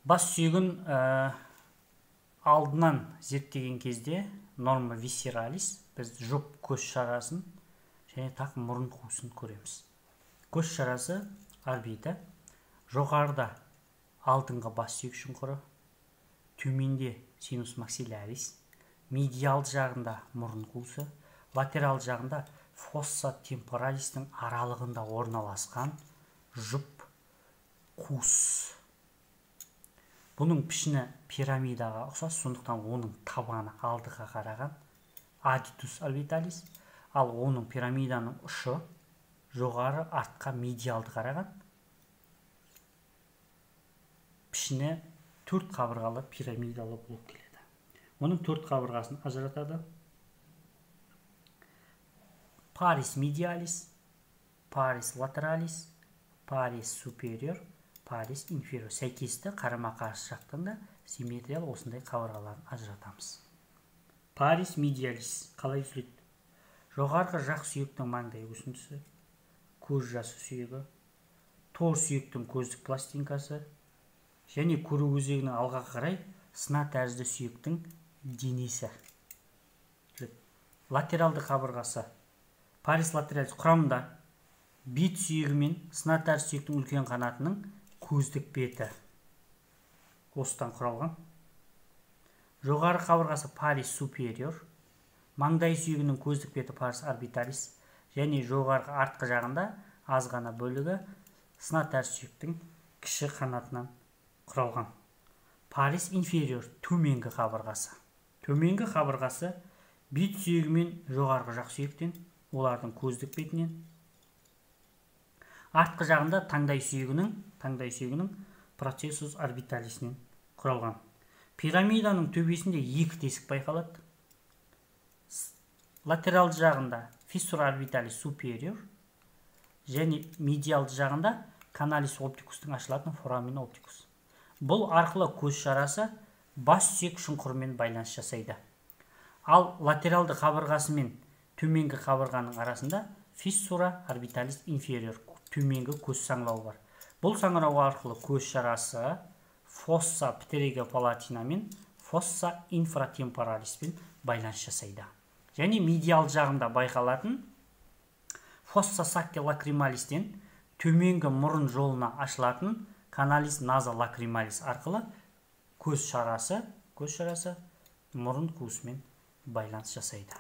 Бас сүйегін алдынан зерттеген кезде норма висцералис біз жұп көз шарасын және тақ мұрын қуысын көреміз. Көз шарасы орбита, жоғарыда алдыңғы бас сүйек шұңқыры, төменде синус максиллярис, медиал жағында мұрын қуысы, латерал жағында фосса темпоралистің аралығында орналасқан жұп қуыс. Бұның пішіні пирамидаға ұқсас, сондықтан оның табаны алдыға қараған адитус орбиталис, ал оның пирамиданың ұшы жоғары артқа медиалды қараған. Пішіні төрт қабырғалы пирамидалы болып келеді. Оның төрт қабырғасын ажыратады. Парис медиалис, парис латералис, парис супериор, парис инфериор. Сәйкесті қарама-қарсы жақтанда симметриялы осындай қабырғаларын ажыратамыз. Парис медиалис қалай түзіледі? Жоғарғы жақ сүйектің маңдай өсіндісі, көз жасы сүйегі, тор сүйектің көздік пластинкасы және көру өзегінің алға қарай сына тәрізді сүйектің денесі. Латералды қабырғасы парис латералис құрамында бет сүйегі мен сына тәрізді сүйектің үлкен қанатының көздік беті осыдан құралған. Жоғары қабырғасы парис супериор, маңдай сүйегінің көздік беті парис орбиталис және жоғарғы артқы жағында аз ғана бөлігі сына тәрізді сүйектің кіші қанатынан құралған. Парис инфериор төменгі қабырғасы. Төменгі қабырғасы бет сүйегі мен жоғарғы жақ сүйектен, олардың көздік бетінен. Артқы жағында таңдай сүйегінің процессус орбиталисінен құралған. Пирамиданың төбесінде екі тесік байқалады. Латералды жағында фиссура орбиталис супериор және медиалды жағында каналис оптикустың ашылатын форамин оптикус. Бұл арқылы көз шарасы бас сүйек шұңқырымен байланыс жасайды. Ал латералды қабырғасы мен төменгі қабырғаның арасында фиссура орбиталис инфериор, төменгі көз саңылауы бар. Бұл саңылау арқылы көз шарасы фосса птеригопалатина мен фосса инфратемпоралиспен байланыс жасайды. Және медиал жағында байқалатын фосса сакки-лакрималистен төменгі мұрын жолына ашылатын каналис назолакрималис арқылы көз шарасы мұрын қуысымен байланыс жасайды.